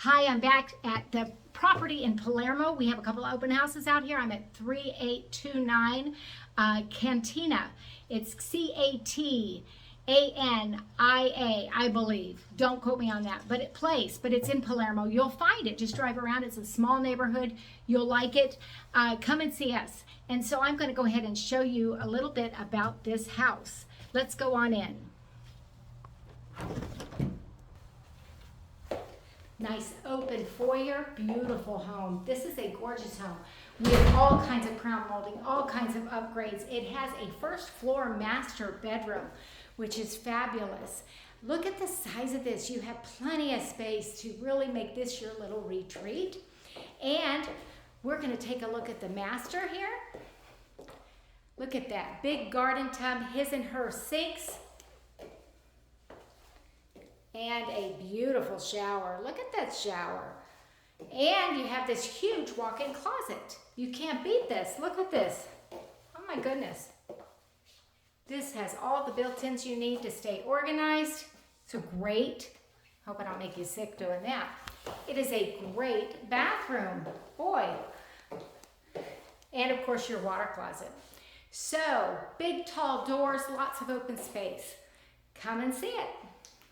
Hi, I'm back at the property in Palermo. We have a couple of open houses out here. I'm at 3829 Cantina. It's Catania, I believe. Don't quote me on that, but it's in Palermo. You'll find it. Just drive around. It's a small neighborhood. You'll like it. Come and see us. And so I'm going to go ahead and show you a little bit about this house. Let's go on in. Nice open foyer, beautiful home. This is a gorgeous home with all kinds of crown molding, all kinds of upgrades. It has a first floor master bedroom, which is fabulous. Look at the size of this. You have plenty of space to really make this your little retreat. And we're going to take a look at the master here. Look at that big garden tub, his and her sinks. And a beautiful shower. Look at that shower. And you have this huge walk-in closet. You can't beat this. Look at this. Oh my goodness. This has all the built-ins you need to stay organized. So great. Hope I don't make you sick doing that. It is a great bathroom. Boy. And of course your water closet. So big tall doors, lots of open space. Come and see it.